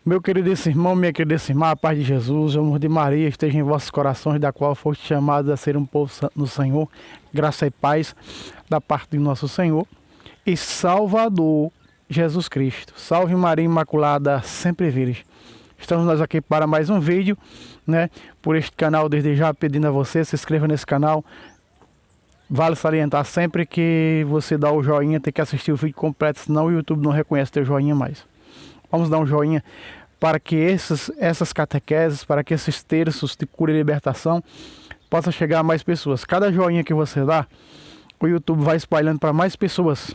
Meu queridíssimo irmão, minha queridíssima irmã, a paz de Jesus, o amor de Maria esteja em vossos corações, da qual foste chamados a ser um povo santo no Senhor, graça e paz da parte de nosso Senhor e Salvador Jesus Cristo. Salve Maria Imaculada, sempre virgem. Estamos nós aqui para mais um vídeo, né? Por este canal, desde já pedindo a você, se inscreva nesse canal. Vale salientar sempre que você dá o joinha, tem que assistir o vídeo completo, senão o YouTube não reconhece teu joinha mais. Vamos dar um joinha para que essas catequeses, para que esses terços de cura e libertação possam chegar a mais pessoas. Cada joinha que você dá, o YouTube vai espalhando para mais pessoas.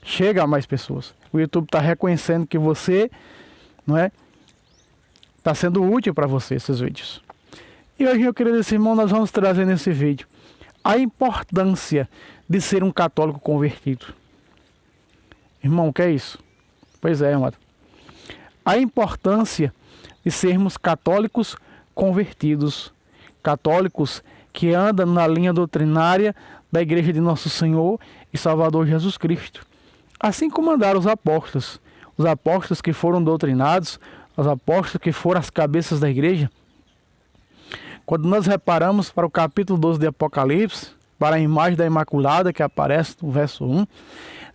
Chega a mais pessoas. O YouTube está reconhecendo que você, não é, está sendo útil para você esses vídeos. E hoje, meu querido irmão, nós vamos trazer nesse vídeo a importância de ser um católico convertido. Irmão, o que é isso? Pois é, amado. A importância de sermos católicos convertidos, católicos que andam na linha doutrinária da Igreja de Nosso Senhor e Salvador Jesus Cristo. Assim como andaram os apóstolos que foram doutrinados, os apóstolos que foram as cabeças da igreja. Quando nós reparamos para o capítulo 12 de Apocalipse, para a imagem da Imaculada que aparece no verso 1,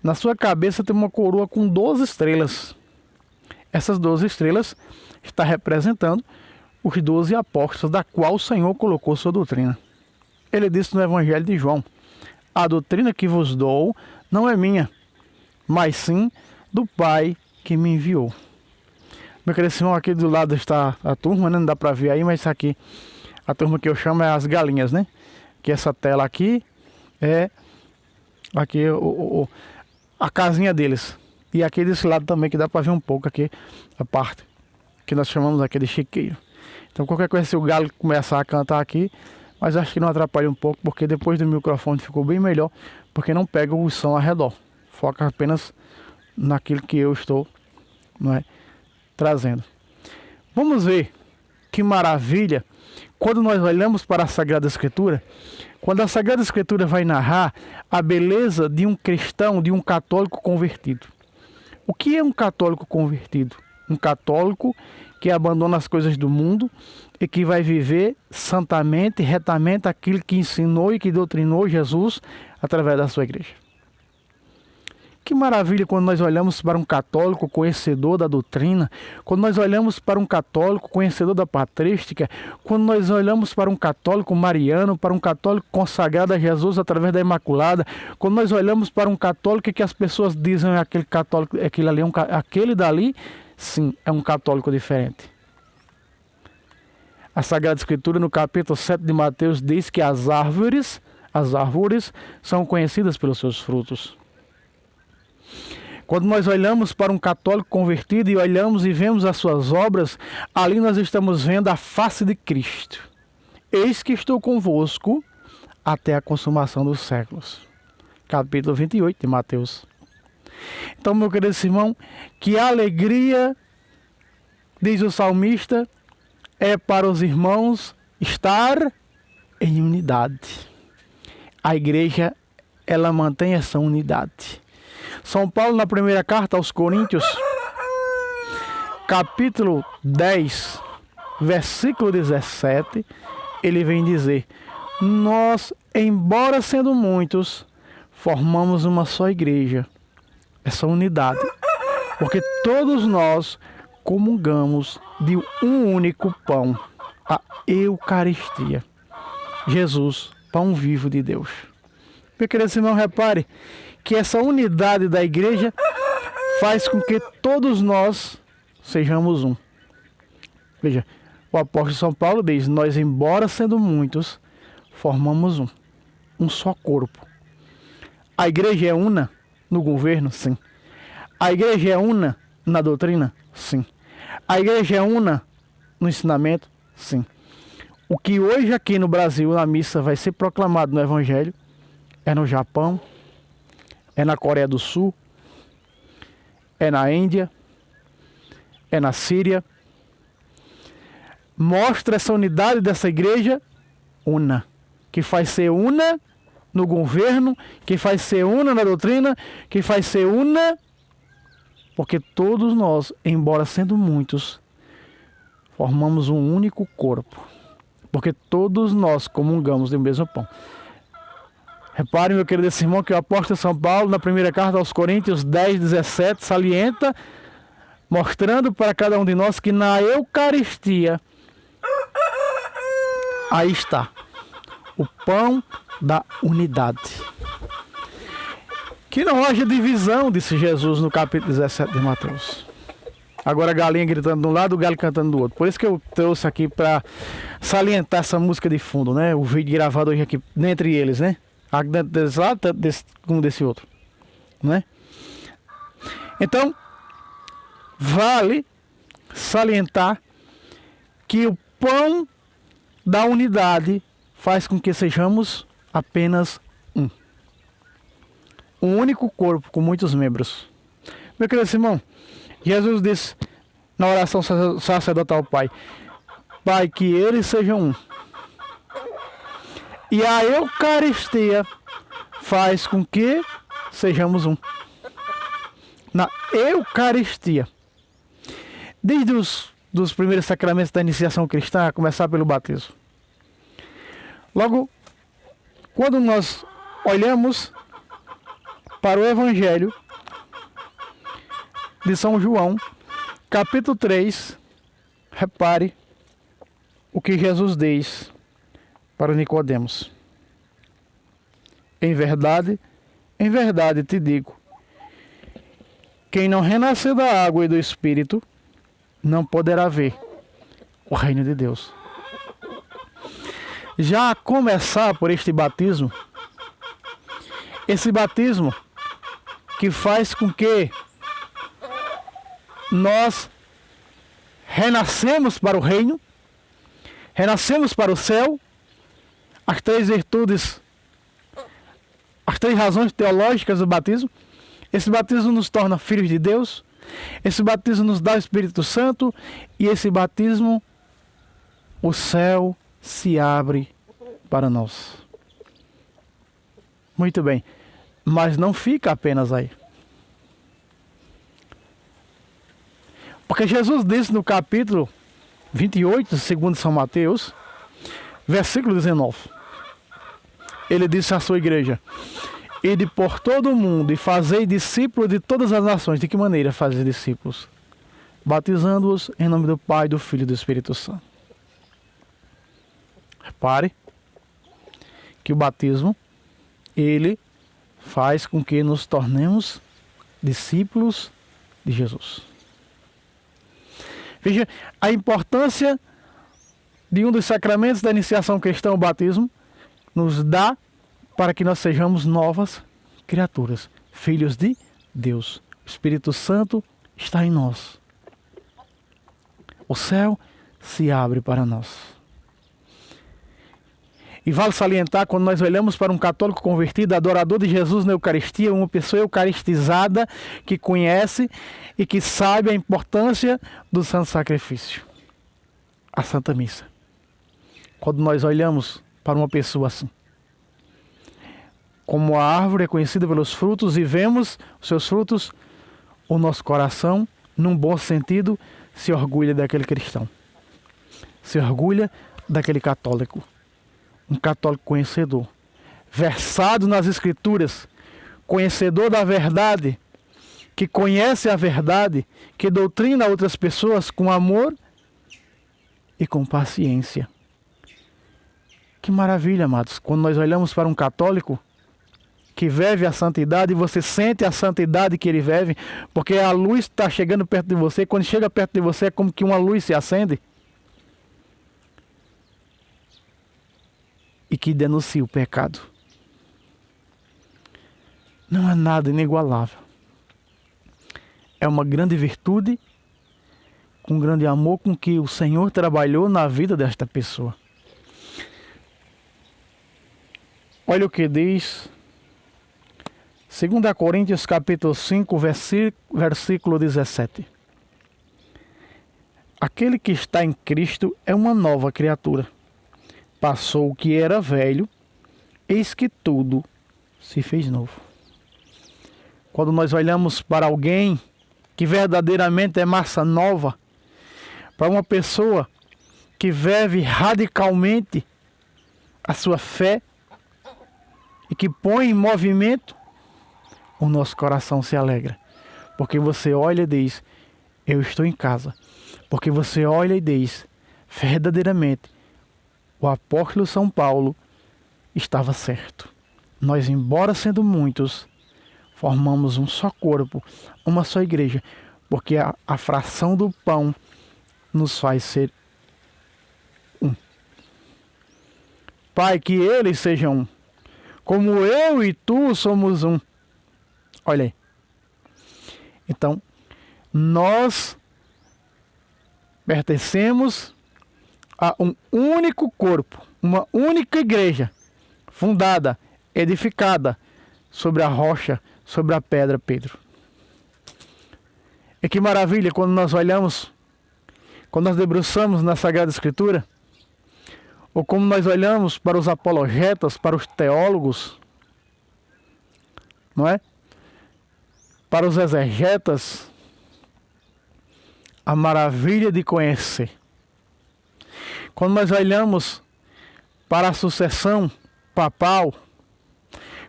na sua cabeça tem uma coroa com 12 estrelas. Essas 12 estrelas está representando os 12 apóstolos, da qual o Senhor colocou sua doutrina. Ele disse no Evangelho de João: a doutrina que vos dou não é minha, mas sim do Pai que me enviou. Meu querido irmão, aqui do lado está a turma, né? Não dá para ver aí, mas isso aqui, a turma que eu chamo é as galinhas, né? Que essa tela aqui é aqui a casinha deles. E aqui desse lado também, que dá para ver um pouco aqui a parte que nós chamamos aqui de chiqueiro. Então qualquer coisa, se o galo começar a cantar aqui, mas acho que não atrapalha um pouco, porque depois do microfone ficou bem melhor, porque não pega o som ao redor. Foca apenas naquilo que eu estou, não é, trazendo. Vamos ver que maravilha quando nós olhamos para a Sagrada Escritura, quando a Sagrada Escritura vai narrar a beleza de um cristão, de um católico convertido. O que é um católico convertido? Um católico que abandona as coisas do mundo e que vai viver santamente, retamente aquilo que ensinou e que doutrinou Jesus através da sua igreja. Que maravilha quando nós olhamos para um católico conhecedor da doutrina, quando nós olhamos para um católico conhecedor da patrística, quando nós olhamos para um católico mariano, para um católico consagrado a Jesus através da Imaculada, quando nós olhamos para um católico que as pessoas dizem aquele católico, aquele dali, sim, é um católico diferente. A Sagrada Escritura, no capítulo 7 de Mateus, diz que as árvores são conhecidas pelos seus frutos. Quando nós olhamos para um católico convertido e olhamos e vemos as suas obras, ali nós estamos vendo a face de Cristo. Eis que estou convosco até a consumação dos séculos. Capítulo 28 de Mateus. Então, meu querido irmão, que alegria, diz o salmista, é para os irmãos estar em unidade. A igreja, ela mantém essa unidade. São Paulo, na primeira carta aos Coríntios, capítulo 10, versículo 17, ele vem dizer: nós, embora sendo muitos, formamos uma só igreja, essa unidade, porque todos nós comungamos de um único pão, a Eucaristia, Jesus, pão vivo de Deus. Meu querido irmão, repare que essa unidade da igreja faz com que todos nós sejamos um. Veja, o apóstolo São Paulo diz: nós, embora sendo muitos, formamos um só corpo. A igreja é una no governo? Sim. A igreja é una na doutrina? Sim. A igreja é una no ensinamento? Sim. O que hoje aqui no Brasil, na missa, vai ser proclamado no Evangelho, é no Japão, é na Coreia do Sul, é na Índia, é na Síria. Mostra essa unidade dessa igreja una, que faz ser una no governo, que faz ser una na doutrina, que faz ser una, porque todos nós, embora sendo muitos, formamos um único corpo, porque todos nós comungamos do mesmo pão. Repare, meu querido irmão, que o apóstolo São Paulo, na primeira carta aos Coríntios 10:17, salienta, mostrando para cada um de nós que na Eucaristia, aí está, o pão da unidade. Que não haja divisão, disse Jesus no capítulo 17 de Mateus. Agora a galinha gritando de um lado, o galo cantando do outro. Por isso que eu trouxe aqui para salientar essa música de fundo, né? O vídeo gravado hoje aqui, entre eles, né? Dentro desse lado, como desse outro, né? Então, vale salientar que o pão da unidade faz com que sejamos apenas um. Um único corpo com muitos membros. Meu querido irmão, Jesus disse na oração sacerdotal ao Pai: Pai, que eles sejam um. E a Eucaristia faz com que sejamos um. Na Eucaristia. Desde dos primeiros sacramentos da iniciação cristã, a começar pelo batismo. Logo, quando nós olhamos para o Evangelho de São João, capítulo 3, repare o que Jesus diz para Nicodemos. Em verdade te digo, quem não renascer da água e do Espírito, não poderá ver o reino de Deus. Já a começar por este batismo, esse batismo que faz com que nós renascemos para o reino, renascemos para o céu, as três virtudes, as três razões teológicas do batismo. Esse batismo nos torna filhos de Deus, esse batismo nos dá o Espírito Santo, e esse batismo, o céu se abre para nós. Muito bem, mas não fica apenas aí. Porque Jesus disse no capítulo 28, segundo São Mateus, versículo 19. Ele disse à sua igreja: Ide por todo o mundo e fazei discípulos de todas as nações. De que maneira fazer discípulos? Batizando-os em nome do Pai, do Filho e do Espírito Santo. Repare que o batismo, ele faz com que nos tornemos discípulos de Jesus. Veja a importância de um dos sacramentos da iniciação cristã, o batismo, nos dá para que nós sejamos novas criaturas, filhos de Deus. O Espírito Santo está em nós. O céu se abre para nós. E vale salientar, quando nós olhamos para um católico convertido, adorador de Jesus na Eucaristia, uma pessoa eucaristizada, que conhece e que sabe a importância do santo sacrifício, a Santa Missa. Quando nós olhamos para uma pessoa assim, como a árvore é conhecida pelos frutos, e vemos os seus frutos, o nosso coração, num bom sentido, se orgulha daquele cristão, se orgulha daquele católico. Um católico conhecedor, versado nas Escrituras, conhecedor da verdade, que conhece a verdade, que doutrina outras pessoas com amor e com paciência. Que maravilha, amados, quando nós olhamos para um católico que vive a santidade, e você sente a santidade que ele vive, porque a luz está chegando perto de você, e quando chega perto de você é como que uma luz se acende. E que denuncia o pecado. Não há nada inigualável. É uma grande virtude, com um grande amor com que o Senhor trabalhou na vida desta pessoa. Olha o que diz 2 Coríntios capítulo 5, versículo 17. Aquele que está em Cristo é uma nova criatura. Passou o que era velho, eis que tudo se fez novo. Quando nós olhamos para alguém que verdadeiramente é massa nova, para uma pessoa que vive radicalmente a sua fé e que põe em movimento, o nosso coração se alegra. Porque você olha e diz, eu estou em casa. Porque você olha e diz, verdadeiramente, o apóstolo São Paulo estava certo. Nós, embora sendo muitos, formamos um só corpo, uma só igreja, porque a fração do pão nos faz ser um. Pai, que eles sejam um, como eu e tu somos um. Olha aí. Então, nós pertencemos a um único corpo, uma única igreja, fundada, edificada sobre a rocha, sobre a pedra, Pedro. E que maravilha quando nós olhamos, quando nós debruçamos na Sagrada Escritura, ou como nós olhamos para os apologetas, para os teólogos, não é? Para os exegetas, a maravilha de conhecer. Quando nós olhamos para a sucessão papal,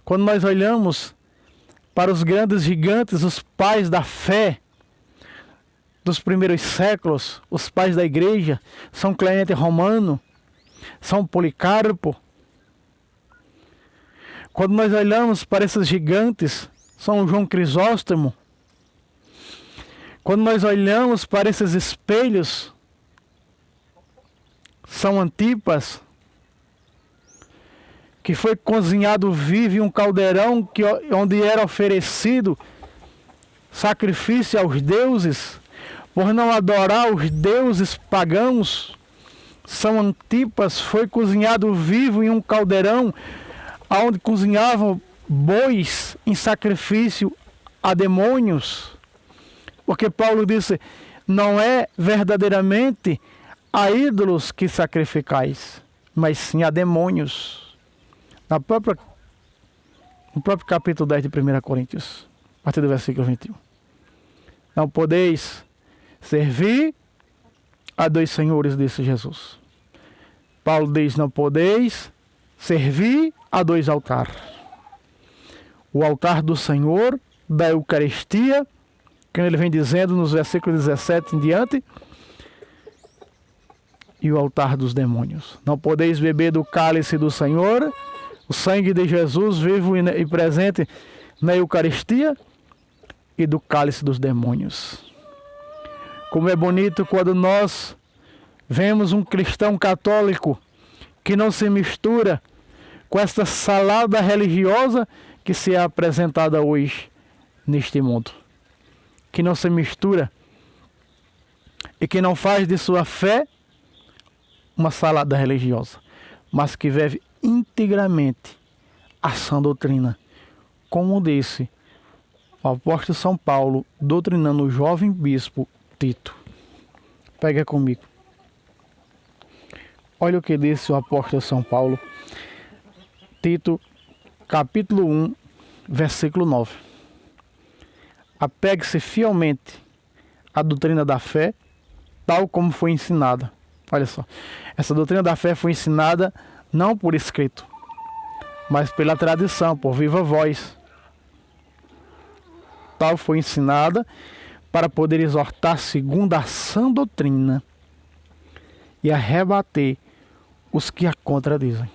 quando nós olhamos para os grandes gigantes, os pais da fé dos primeiros séculos, os pais da igreja, São Clemente Romano, São Policarpo. Quando nós olhamos para esses gigantes, São João Crisóstomo, quando nós olhamos para esses espelhos, São Antipas, que foi cozinhado vivo em um caldeirão onde era oferecido sacrifício aos deuses, por não adorar os deuses pagãos. São Antipas foi cozinhado vivo em um caldeirão onde cozinhavam bois em sacrifício a demônios. Porque Paulo disse, não é verdadeiramente a ídolos que sacrificais, mas sim a demônios. No próprio capítulo 10 de 1 Coríntios, a partir do versículo 21. Não podeis servir a dois senhores, disse Jesus. Paulo diz, não podeis servir a dois altares. O altar do Senhor, da Eucaristia, que ele vem dizendo nos versículos 17 em diante, e o altar dos demônios. Não podeis beber do cálice do Senhor, o sangue de Jesus vivo e presente na Eucaristia, e do cálice dos demônios. Como é bonito quando nós vemos um cristão católico que não se mistura com essa salada religiosa que se é apresentada hoje neste mundo. Que não se mistura e que não faz de sua fé uma salada religiosa, mas que vive integramente a sã doutrina, como disse o apóstolo São Paulo, doutrinando o jovem bispo Tito. Pega comigo. Olha o que disse o apóstolo São Paulo, Tito, capítulo 1, versículo 9. Apegue-se fielmente à doutrina da fé, tal como foi ensinada. Olha só, essa doutrina da fé foi ensinada não por escrito, mas pela tradição, por viva voz. Tal foi ensinada para poder exortar segundo a sã doutrina e a rebater os que a contradizem.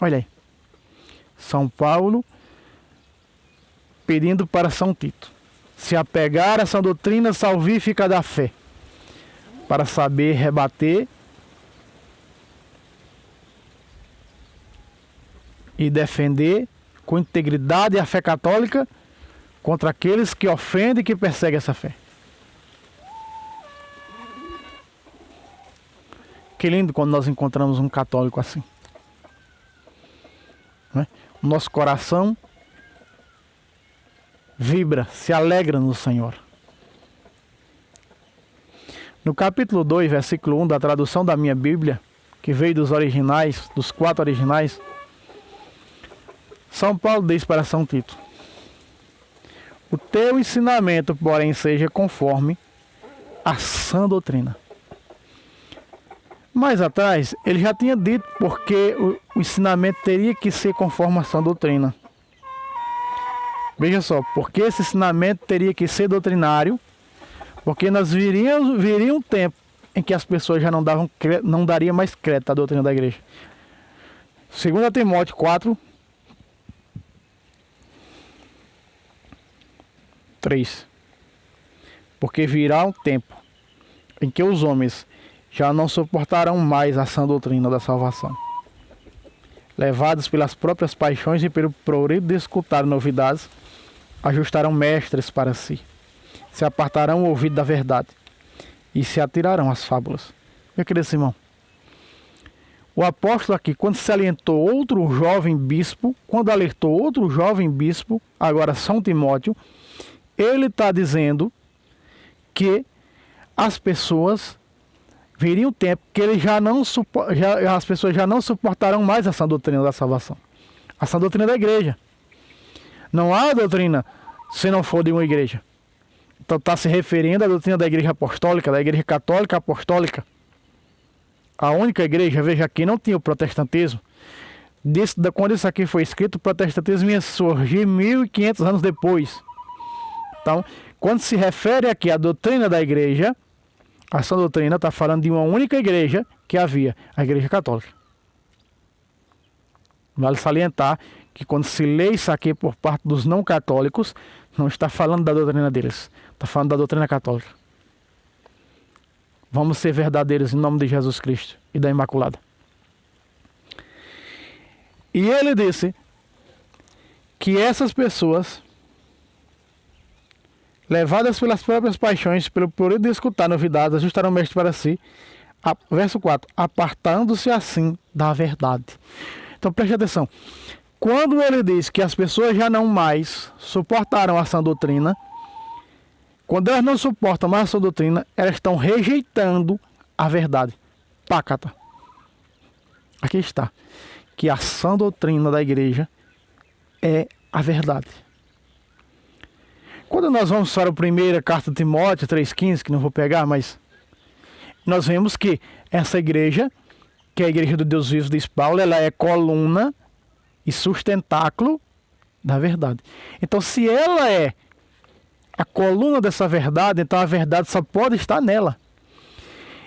Olha aí, São Paulo pedindo para São Tito se apegar a essa doutrina salvífica da fé, para saber rebater e defender com integridade a fé católica contra aqueles que ofendem e que perseguem essa fé. Que lindo quando nós encontramos um católico assim. Não é? O nosso coração vibra, se alegra no Senhor. No capítulo 2, versículo 1 da tradução da minha Bíblia, que veio dos originais, dos 4 originais, São Paulo diz para São Tito: o teu ensinamento, porém, seja conforme a sã doutrina. Mais atrás, ele já tinha dito porque o ensinamento teria que ser conforme a sã doutrina. Veja só, porque esse ensinamento teria que ser doutrinário, porque nós viria um tempo em que as pessoas já não dariam mais crédito à doutrina da igreja. 2 Timóteo 4, 3. Porque virá um tempo em que os homens já não suportarão mais a sã doutrina da salvação. Levados pelas próprias paixões e pelo prurido de escutar novidades, ajustarão mestres para si. Se apartarão o ouvido da verdade e se atirarão às fábulas. Meu querido irmão, o apóstolo aqui, quando se alertou outro jovem bispo, agora São Timóteo, ele está dizendo que as pessoas viria um tempo que ele as pessoas já não suportarão mais essa doutrina da salvação, essa doutrina da igreja. Não há doutrina se não for de uma igreja. Então está se referindo à doutrina da igreja apostólica, da igreja católica apostólica. A única igreja, veja aqui, não tinha o protestantismo. Quando isso aqui foi escrito, o protestantismo ia surgir 1500 anos depois. Então, quando se refere aqui à doutrina da igreja, essa doutrina está falando de uma única igreja que havia, a igreja católica. Vale salientar que quando se lê isso aqui por parte dos não católicos, não está falando da doutrina deles, está falando da doutrina católica. Vamos ser verdadeiros em nome de Jesus Cristo e da Imaculada. E ele disse que essas pessoas, levadas pelas próprias paixões, pelo prurido de escutar novidades, ajustarão mestre para si. Verso 4. Apartando-se assim da verdade. Então preste atenção. Quando ele diz que as pessoas já não mais suportaram a sã doutrina, quando elas não suportam mais a sã doutrina, elas estão rejeitando a verdade. Pácata. Aqui está. Que a sã doutrina da igreja é a verdade. Quando nós vamos para a primeira carta de Timóteo 3,15, que não vou pegar, mas nós vemos que essa igreja, que é a igreja do Deus vivo, diz Paulo, ela é coluna e sustentáculo da verdade. Então, se ela é a coluna dessa verdade, então a verdade só pode estar nela.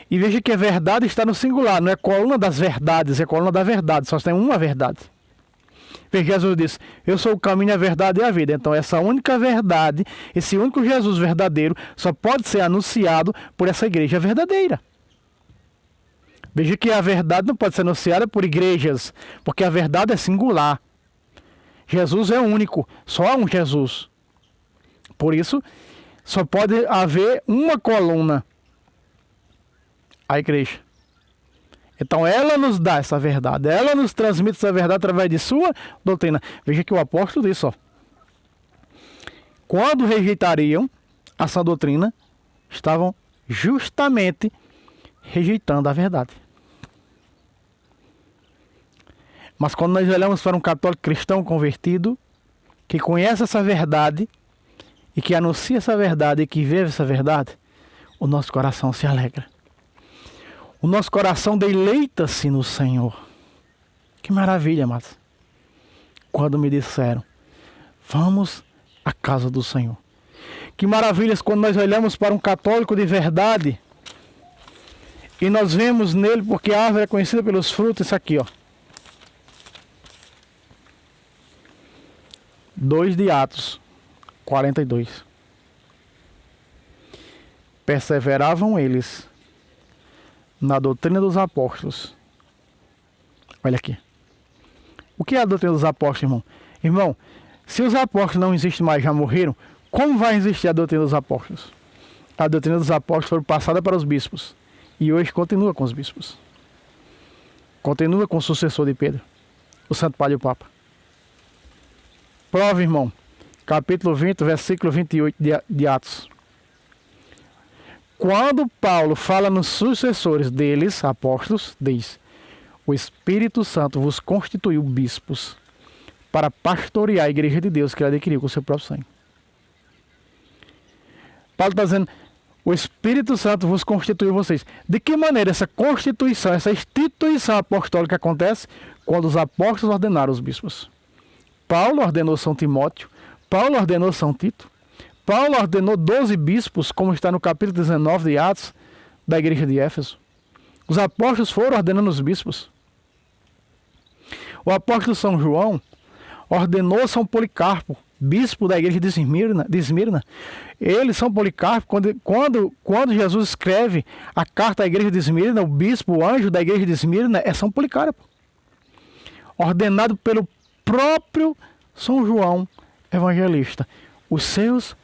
E veja que a verdade está no singular, não é coluna das verdades, é coluna da verdade, só tem uma verdade. Veja, Jesus disse, eu sou o caminho, a verdade e a vida. Então essa única verdade, esse único Jesus verdadeiro, só pode ser anunciado por essa igreja verdadeira. Veja que a verdade não pode ser anunciada por igrejas, porque a verdade é singular. Jesus é único, só há um Jesus. Por isso, só pode haver uma coluna, a igreja. Então ela nos dá essa verdade, ela nos transmite essa verdade através de sua doutrina. Veja que o apóstolo disse, quando rejeitariam essa doutrina, estavam justamente rejeitando a verdade. Mas quando nós olhamos para um católico cristão convertido, que conhece essa verdade, e que anuncia essa verdade, e que vive essa verdade, o nosso coração se alegra. O nosso coração deleita-se no Senhor. Que maravilha, amados. Quando me disseram, vamos à casa do Senhor. Que maravilhas quando nós olhamos para um católico de verdade e nós vemos nele, porque a árvore é conhecida pelos frutos, isso aqui, 2 de Atos 42. Perseveravam eles na doutrina dos apóstolos. Olha aqui. O que é a doutrina dos apóstolos, irmão? Irmão, se os apóstolos não existem mais, já morreram, como vai existir a doutrina dos apóstolos? A doutrina dos apóstolos foi passada para os bispos. E hoje continua com os bispos. Continua com o sucessor de Pedro, o Santo Padre e o Papa. Prova, irmão. Capítulo 20, versículo 28 de Atos. Quando Paulo fala nos sucessores deles, apóstolos, diz: o Espírito Santo vos constituiu bispos para pastorear a igreja de Deus que ele adquiriu com o seu próprio sangue. Paulo está dizendo, O Espírito Santo vos constituiu vocês. De que maneira essa constituição, essa instituição apostólica acontece? Quando os apóstolos ordenaram os bispos. Paulo ordenou São Timóteo, Paulo ordenou São Tito, Paulo ordenou 12 bispos, como está no capítulo 19 de Atos, da igreja de Éfeso. Os apóstolos foram ordenando os bispos. O apóstolo São João ordenou São Policarpo, bispo da igreja de Esmirna. Ele, São Policarpo, quando Jesus escreve a carta à igreja de Esmirna, o bispo, o anjo da igreja de Esmirna é São Policarpo, ordenado pelo próprio São João Evangelista. Os seus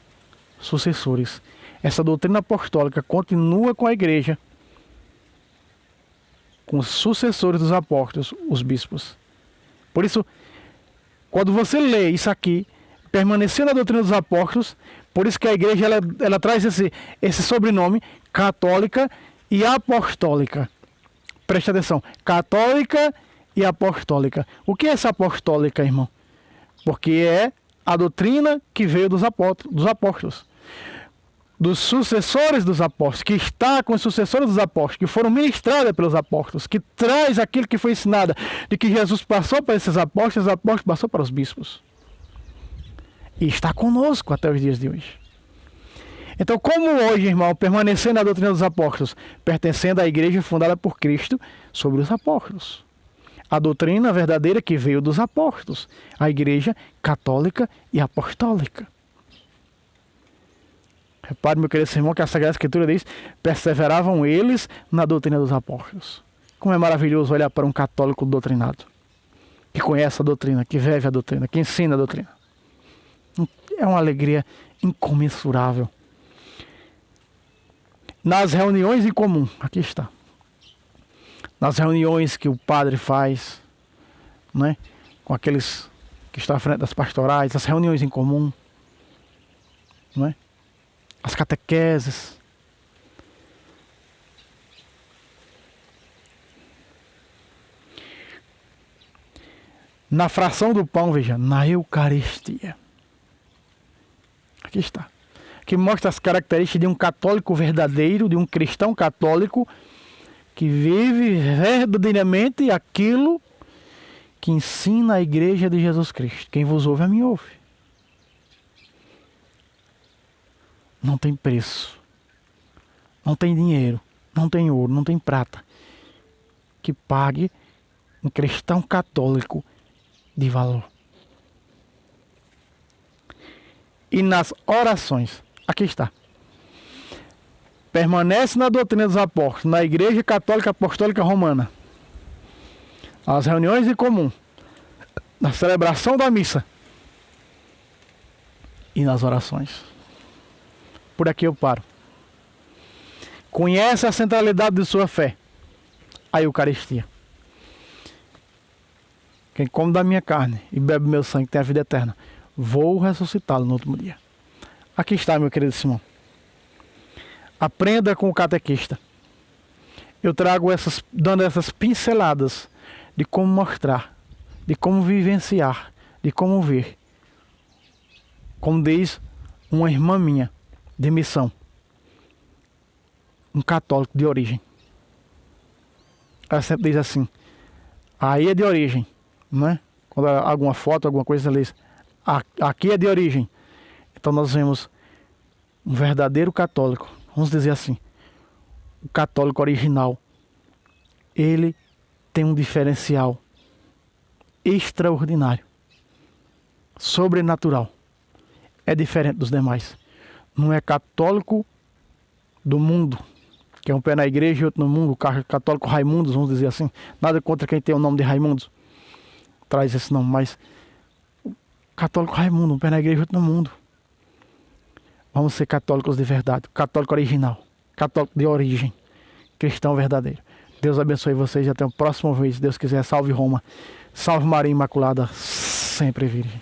sucessores. Essa doutrina apostólica continua com a igreja, com os sucessores dos apóstolos, os bispos. Por isso, quando você lê isso aqui, permanecer na doutrina dos apóstolos, por isso que a igreja ela traz esse sobrenome, católica e apostólica. Preste atenção, católica e apostólica. O que é essa apostólica, irmão? Porque é a doutrina que veio dos apóstolos, dos sucessores dos apóstolos, que está com os sucessores dos apóstolos, que foram ministradas pelos apóstolos, que traz aquilo que foi ensinado, de que Jesus passou para esses apóstolos, os apóstolos passou para os bispos. E está conosco até os dias de hoje. Então, como hoje, irmão, permanecer na doutrina dos apóstolos, pertencendo à igreja fundada por Cristo sobre os apóstolos. A doutrina verdadeira que veio dos apóstolos, a igreja católica e apostólica. Repare, meu querido irmão, que a Sagrada Escritura diz: perseveravam eles na doutrina dos apóstolos. Como é maravilhoso olhar para um católico doutrinado, que conhece a doutrina, que vive a doutrina, que ensina a doutrina. É uma alegria incomensurável. Nas reuniões em comum, aqui está. Nas reuniões que o padre faz, né, com aqueles que estão à frente das pastorais, as reuniões em comum, né, as catequeses. Na fração do pão, veja, na Eucaristia. Aqui está. Que mostra as características de um católico verdadeiro, de um cristão católico que vive verdadeiramente aquilo que ensina a igreja de Jesus Cristo. Quem vos ouve, a mim ouve. Não tem preço, não tem dinheiro, não tem ouro, não tem prata que pague um cristão católico de valor. E nas orações, aqui está. Permanece na doutrina dos apóstolos, na Igreja Católica Apostólica Romana. As reuniões em comum, na celebração da missa e nas orações. Por aqui eu paro. Conhece a centralidade de sua fé, a Eucaristia. Quem come da minha carne e bebe meu sangue tem a vida eterna. Vou ressuscitá-lo no último dia. Aqui está, meu querido Simão. Aprenda com o catequista. Eu trago dando essas pinceladas de como mostrar, de como vivenciar, de como ver. Como diz uma irmã minha de missão, um católico de origem. Ela sempre diz assim: aí é de origem, né? Quando alguma foto, alguma coisa, ela diz: aqui é de origem. Então nós vemos um verdadeiro católico, vamos dizer assim, o católico original. Ele tem um diferencial extraordinário, sobrenatural. É diferente dos demais. Não é católico do mundo, que é um pé na igreja e outro no mundo, católico Raimundos, vamos dizer assim. Nada contra quem tem o nome de Raimundos, traz esse nome, mas católico Raimundo, um pé na igreja e outro no mundo. Vamos ser católicos de verdade, católico original, católico de origem, cristão verdadeiro. Deus abençoe vocês e até o próximo vídeo. Se Deus quiser, salve Roma, salve Maria Imaculada, sempre virgem.